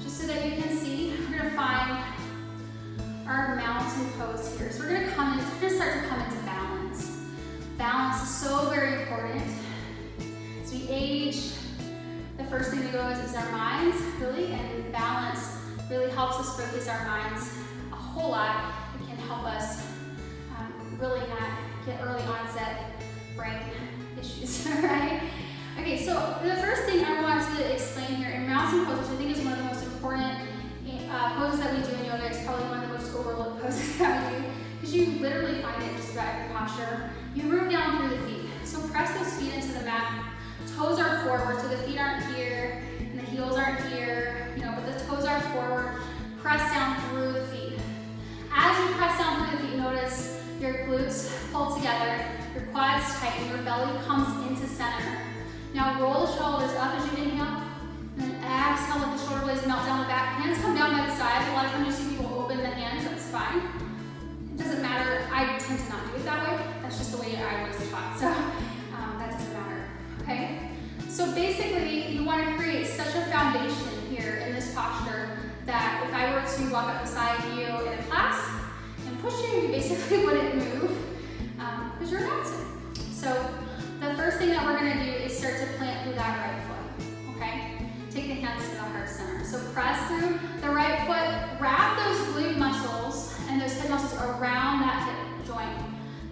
just so that you can see. We're going to find our mountain pose here. So we're going to start to come into balance. Balance is so very important. As we age, the first thing that goes is our minds, really, and balance really helps us focus our minds a whole lot. It can help us really not get early onset brain issues, right? Okay, so the first thing I want to explain here in mountain pose, which I think is one of the most important poses that we do in yoga. It's probably one of the most overlooked poses that we do, because you literally find it just about every posture. You root down through the feet. So press those feet into the mat. Toes are forward, so the feet aren't here, and the heels aren't here, but the toes are forward. Press down through the feet. As you press down through the feet, notice your glutes pull together, your quads tighten, your belly comes into center. Now roll the shoulders up as you inhale, and then exhale, let the shoulder blades melt down the back. Hands come down by the side. A lot of times you see people open the hands, that's fine. It doesn't matter, I tend to not do it that way. That's just the way I was taught, so that doesn't matter, okay? So basically, you want to create such a foundation here in this posture that if I were to walk up beside you in a class and push you, you basically wouldn't move because you're a mountain. So the first thing that we're going to do is start to plant through that right foot, okay? Take the hands to the heart center. So press through the right foot, wrap those glute muscles and those hip muscles around that hip joint.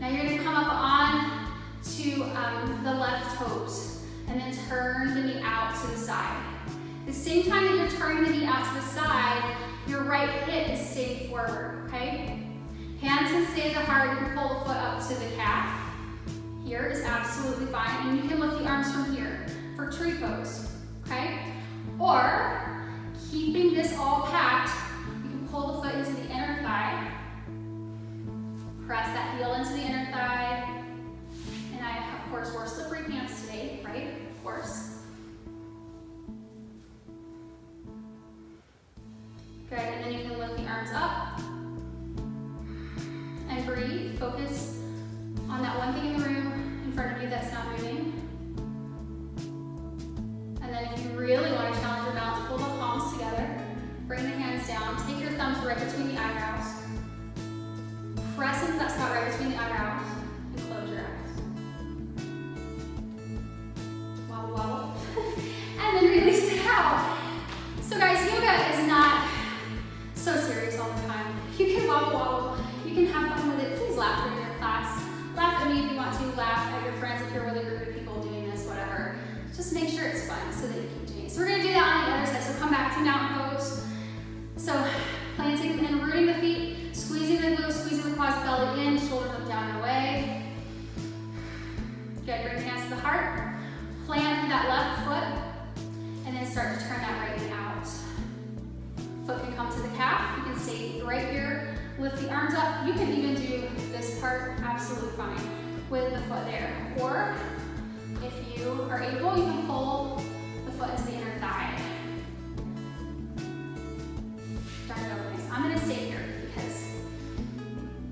Now you're going to come up on to the left toes and then turn the knee out to the side. At the same time that you're turning the knee out to the side, your right hip is staying forward, okay? Hands can stay to the heart. You can pull the foot up to the calf. Here is absolutely fine. And you can lift the arms from here for tree pose, okay? Or, keeping this all packed, you can pull the foot into the inner thigh. Press that heel into the inner thigh. And I, of course, wore slippery pants today, right? Of course. Good, and then you can lift the arms up. And breathe, focus on that one thing in the room in front of you that's not moving. And then if you really want to challenge your balance, pull the palms together, bring the hands down, take your thumbs right between the eyebrows. Press into that spot right between the eyebrows and close your eyes. Wobble, wobble. And then release it out. So guys, yoga is not so serious all the time. You can wobble, wobble. You can have fun with it. Please laugh during your class. Laugh at me if you want to. Laugh at your friends if you're with a group of people doing this, whatever. Just make sure it's fun so that you keep doing it. So we're going to do that on the other side. So come back to mountain pose. So planting and rooting the feet, squeezing the glutes, squeezing the quads, belly in, shoulders up, down, and away. Good. Bring the hands to the heart. Plant that left foot, and then start to turn that right knee out. Foot can come to the calf. You can stay right here. Lift the arms up. You can even do this part absolutely fine. with the foot there. Or if you are able, you can pull the foot into the inner thigh. I'm gonna stay here because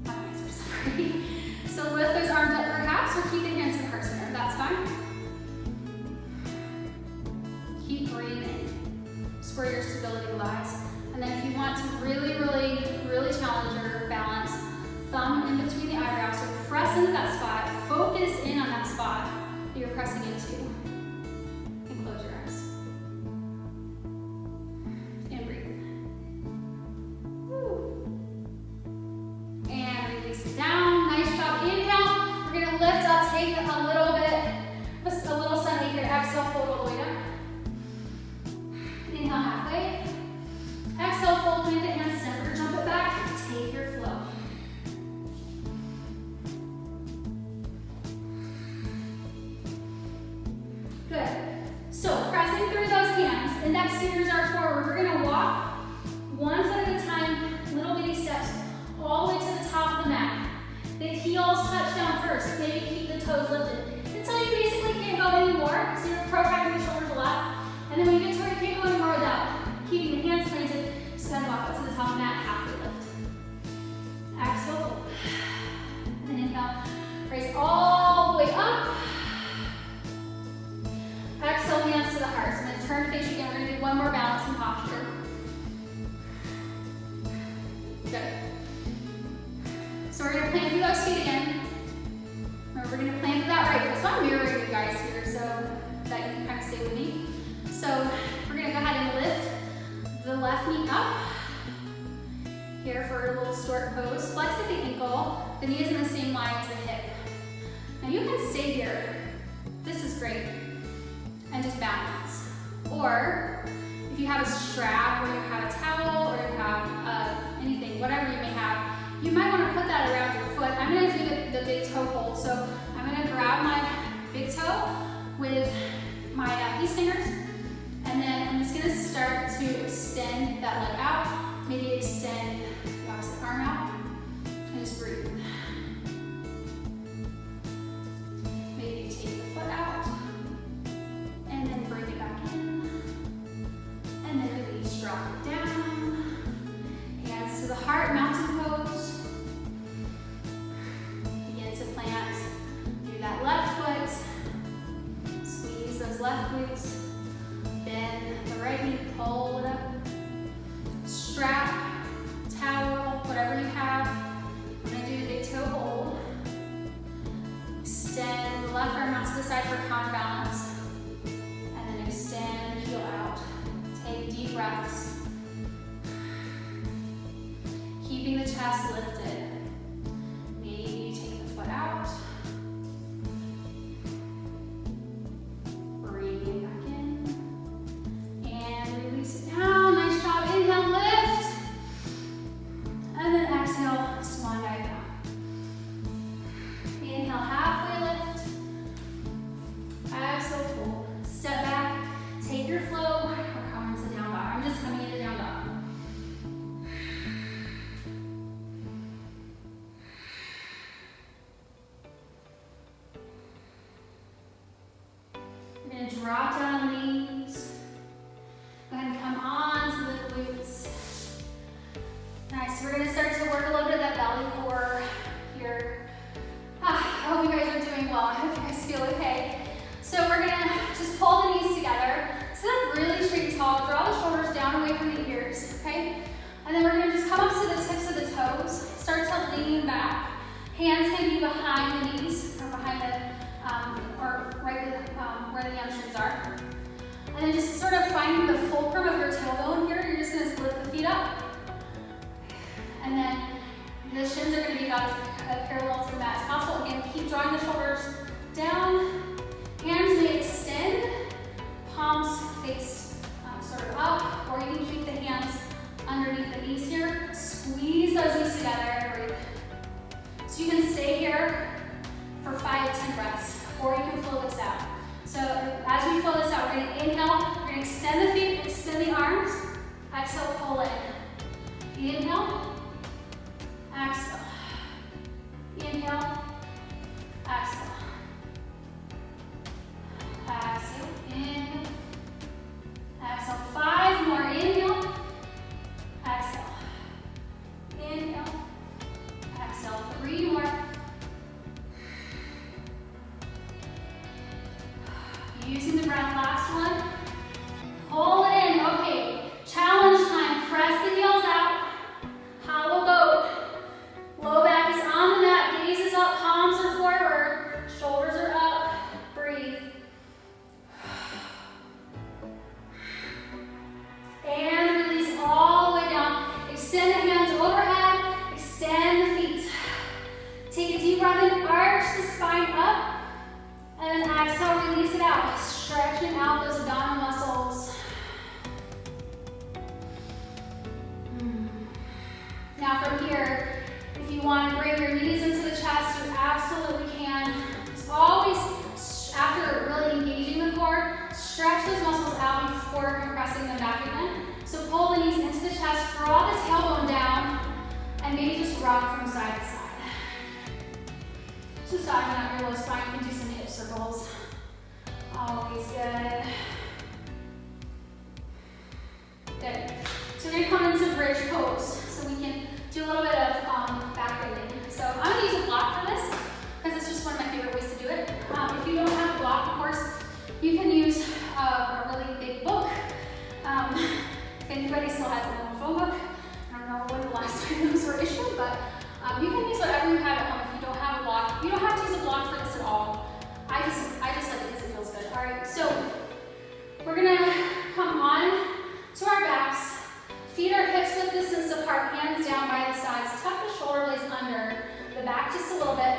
my legs are slippery. So lift those arms up perhaps, or keep the hands in heart center, that's fine. Keep breathing. It's where your stability lies. And then if you want to really challenge your balance, thumb in between the eyebrows, so press into that spot, focus in on that spot that you're pressing into, and close your eyes. And breathe. Woo. And release it down, nice job. Inhale, we're gonna lift up, take a little sunny here, exhale, fold all the way down. Inhale halfway. Exhale, fold, plant the hands, center, jump it back, take your flow. Good. So pressing through those hands, index fingers are forward. We're gonna walk one foot at a time, little bitty steps, all the way to the top of the mat. The heels touch down first, maybe keep the toes lifted until you basically can't go anymore, so you're protracting the shoulders a lot. And then when you get to where you can't go anymore without keeping the hands planted, just then walk up to the top of the mat, halfway lift. Exhale, fold. And then inhale, raise all the way up. Exhale, hands to the heart. So then turn face again. We're gonna do one more balancing posture. Good. So we're gonna plant through those feet again. Remember, we're gonna plant through that right foot. So I'm mirroring you guys here so that you can kind of stay with me. So we're gonna go ahead and lift the left knee up. Here for a little stork pose. Flex at the ankle. The knee is in the same line as the hip. Now you can stay here. This is great. And just balance. Or if you have a strap, or you have a towel, or you have anything, whatever you may have, you might want to put that around your foot. I'm going to do the big toe hold. So I'm going to grab my big toe with my peace fingers, and then I'm just going to start to extend that leg out. Maybe extend the opposite arm out, and just breathe. Maybe you take the foot out, and then bring it back in, and then release, drop it down. Hands to the heart, mountain pose. Begin to plant through that left foot. Squeeze those left glutes. Bend the right knee, pull it up. Strap, towel, whatever you have. I'm gonna do the big toe hold. Extend the left arm out to the side for counterbalance. And then extend, heel out. Take deep breaths. Keeping the chest lifted. Maybe you take the foot out. Bring it back in. And release it down. Nice job. Inhale, lift. And then exhale, swan dive down. Inhale, halfway lift. Exhale, fold. Step back. Take your flow. Or come into down dog. I'm just coming into down dog. We're going to drop down on the knees. Go ahead and come on to the glutes. Nice. We're going to start to work a little bit of that belly core here. I hope you guys are doing well. I hope you guys feel okay. So we're going to just pull the knees together. Sit up really straight and tall. Draw the shoulders down away from the ears. Okay? And then we're going to just come up to the tips of the toes. Start to lean back. Hands can be behind the knees or behind the or right where the hamstrings are. And then just sort of finding the fulcrum of your tailbone here. You're just going to lift the feet up. And then the shins are going to be about as parallel to the mat as possible. Again, keep drawing the shoulders down. Hands may extend. Palms face sort of up. Or you can keep the hands underneath the knees here. Squeeze those knees together and breathe. So you can stay here for 5 to 10 breaths. Or you can flow this out. So as we flow this out, we're going to inhale, we're going to extend the feet, extend the arms. Exhale, pull in. Inhale, exhale. Inhale, exhale. Using the breath, last one. Hold it in, okay. Challenge time, press the heels out. Hollow boat. Low back is on the mat, gaze is up, palms are forward, shoulders are up. Breathe. And release all the way down. Extend the hands overhead, extend the feet. Take a deep breath in, arch the spine up, and then exhale, release it out. Stretching out those abdominal muscles. Now from here, if you want to bring your knees into the chest, you absolutely can. Just always, after really engaging the core, stretch those muscles out before compressing them back again. So pull the knees into the chest, draw the tailbone down, and maybe just rock from side to side. So soften out your low spine, you can do some hip circles. Always good. Good. So we're going to come into bridge pose. So we can do a little bit of back bending. So I'm going to use a block for this because it's just one of my favorite ways to do it. If you don't have a block, of course, you can use a really big book. If anybody still has a little phone book, I don't know when the last time those were issued, but you can use whatever you have at home if you don't have a block. You don't have to use a block for this at all. I just like it because it feels good. All right, so we're gonna come on to our backs. Feet are hips width distance apart, hands down by the sides. Tuck the shoulder blades under the back just a little bit.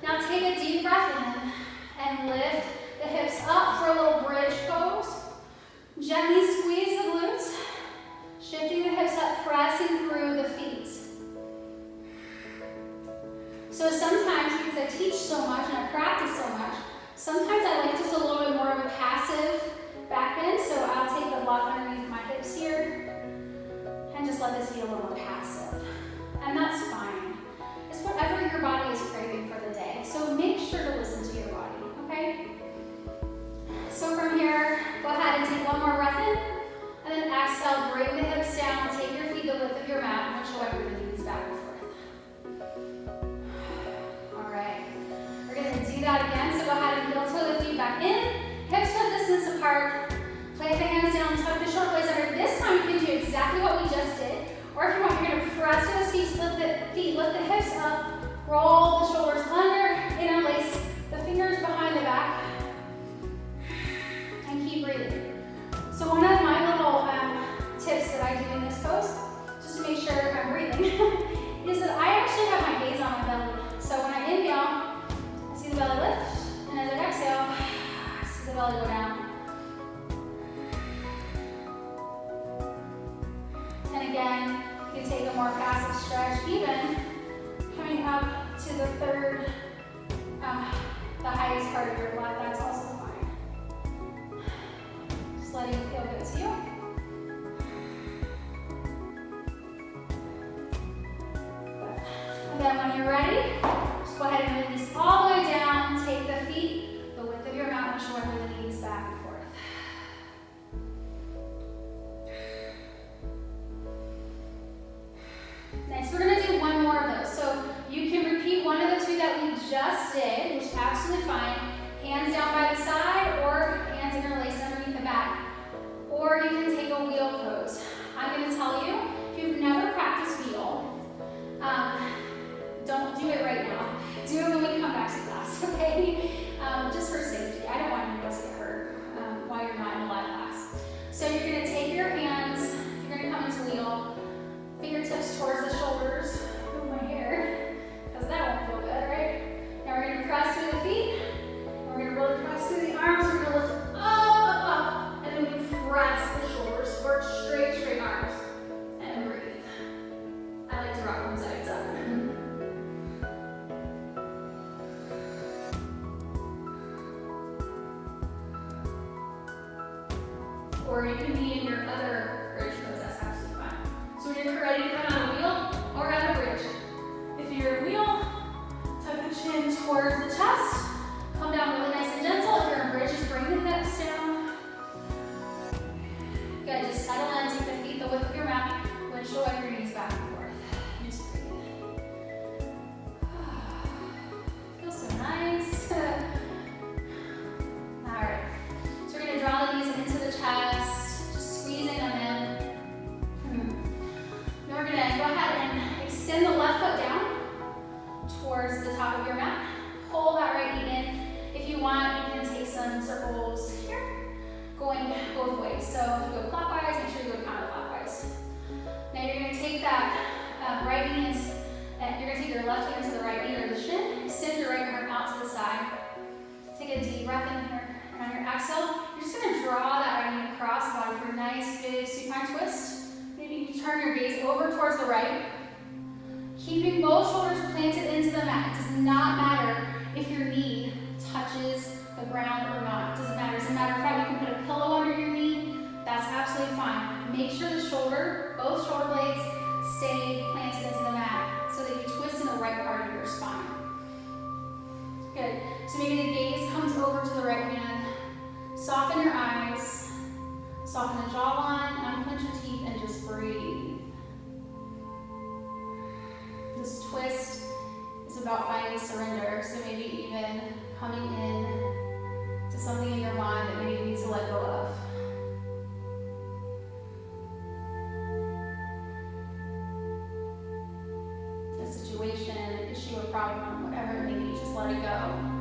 Now take a deep breath in and lift the hips up for a little bridge pose. Gently squeeze the glutes, shifting the hips up, pressing through the feet. So sometimes, because I teach so much and I practice so much, sometimes I like just a little bit more of a passive back bend. So I'll take the block underneath my hips here and just let this be a little more passive. And that's fine. It's whatever your body is craving for the day. So make sure to listen to your body, okay? So from here, go ahead and take one more breath in, and then exhale, bring the hips down, take your feet the width of your mat, and show every knees back and forth. All right, we're gonna do that again, so go ahead and heel toe the feet back in, hips width distance apart, plant the hands down, tuck the shoulder blades under. This time you can do exactly what we just did, or if you want, you're gonna press those feet, lift the hips up, roll the shoulders under, interlace the fingers behind the back, and keep breathing. So one of my little tips that I do in this pose, just to make sure I'm breathing, is that I actually have my gaze on my belly. So when I inhale, I see the belly lift, and as I exhale, I see the belly go down. And again, you can take a more passive stretch, even coming up to the third, the highest part of your butt, that's also fine. Just letting it feel good to you. And then when you're ready, just go ahead and release all the way down, take the feet, the width of your mat, and shoulder the knees back and forth. Next, we're going to do one more of those. So you can repeat one of the two that we just did, which is absolutely fine. Hands down by the side, or hands interlaced underneath the back. Or you can take a wheel pose. I'm going to tell you, if you've never practiced wheel, don't do it right now. Do it when we come back to class, okay? Just for safety. I don't want you guys to get hurt while you're not in a live class. So you're going to take your hands, you're going to come into wheel, fingertips towards the shoulders. Move my hair, because that won't feel good, right? Now we're going to press through the feet. We're going to really press through the arms. We're going to lift up, up, up. And then we press the shoulders, work straight, straight arms. And breathe. I like to rock from side to side. Or you can be in your other bridge pose, that's absolutely fine. So when you're ready to come out of wheel or out of bridge. If you're in wheel, tuck the chin towards the chest. Come down really nice and gentle. If you're in bridge, just bring the hips down. Good, just settle in, take the feet the width of your mat. Windshield your knees back and forth. Just breathe. Feels so nice. All right. going both ways. So if you go clockwise, make sure you go counterclockwise. Now you're going to take that right hand, you're going to take your left hand to the right knee or the shin, extend your right arm out to the side. Take a deep breath in here, and on your exhale, you're just going to draw that right knee across the body for a nice big supine twist. Maybe you turn your gaze over towards the right, keeping both shoulders planted into the mat. It does not matter if your knee touches the ground or not. It doesn't matter. As a matter of fact, you can put a pillow under your knee. That's absolutely fine. Make sure the both shoulder blades stay planted into the mat so that you twist in the right part of your spine. Good. So maybe the gaze comes over to the right hand. Soften your eyes. Soften the jawline, unclench your teeth, and just breathe. This twist is about finding surrender. So maybe even coming in to something in your mind that maybe you need to let go of. A situation, an issue, a problem, whatever it may be, just let it go.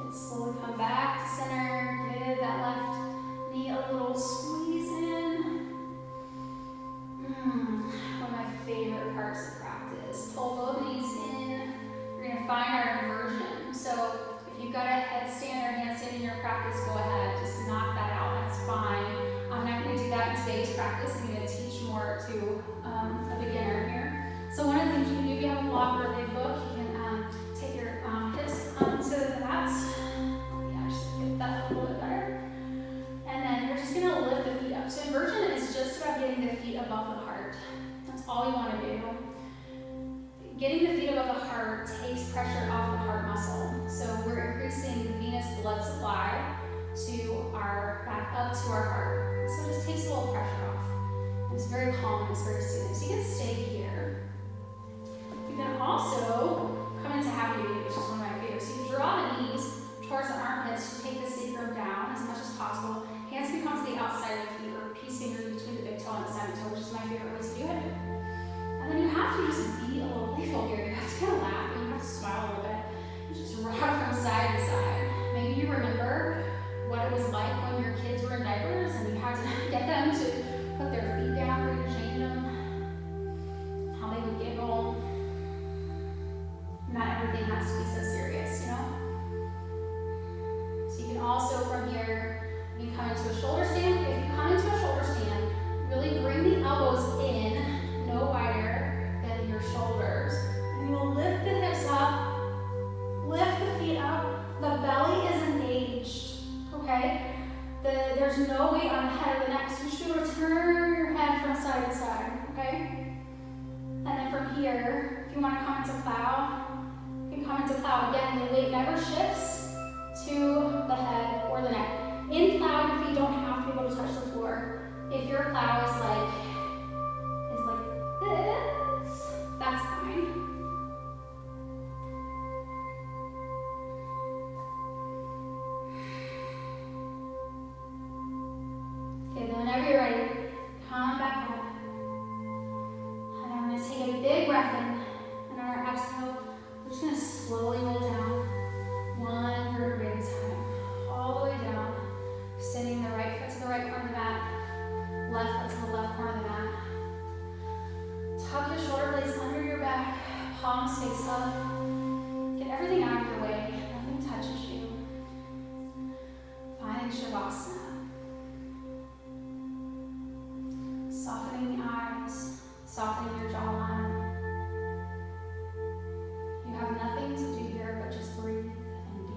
Slowly come back to center. Give that left knee a little squeeze in. One of my favorite parts of practice. Pull both knees in. We're going to find our inversion. So if you've got a headstand or handstand in your practice, go ahead. Just knock that out. That's fine. I'm not going to do that in today's practice. I'm going to teach more to a beginner here. So one of the things you can do if you have a block or a big book, you can take your hips onto the mat. Get that a little bit better. And then you're just going to lift the feet up. So inversion is just about getting the feet above the heart. That's all you want to do. Getting the feet above the heart takes pressure off the heart muscle. So we're increasing the venous blood supply to back up to our heart. So it just takes a little pressure off. It's very calm, it's very soothing. So you can stay here. You can also come into happy baby, which is one of my favorites. So you draw the knees towards the armpits to take the sacrum down as much as possible. Hands can come to the outside of the feet or peace fingers between the big toe and the second toe, which is my favorite way to do it. And then you have to just be a little playful here. You have to kind of laugh and you have to smile a little bit. You just rock from side to side. Maybe you remember what it was like when your kids were in diapers and you had to get them to put their feet down for you to change them. How they would giggle. Not everything has to be so serious, you know? So you can also, from here, you come into a shoulder stand. If you come into a shoulder stand, really bring the elbows in, no wider than your shoulders. here, if you want to come into plow, you can come into plow. Again, the weight never shifts to the head or the neck. In plow, your feet don't have to be able to touch the floor. If your plow is like this, that's fine. Okay, then whenever you're ready, come back up. And then we're going to take a big breath in. And on our exhale, we're just going to slowly roll down one vertebrae at a time, all the way down, extending the right foot to the right corner of the mat, left foot to the left corner of the mat. Tuck your shoulder blades under your back, palms face up. Get everything out of your way, nothing touches you. Finding Shavasana. Softening the eyes, softening your jawline. You have nothing to do here but just breathe and be.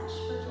much for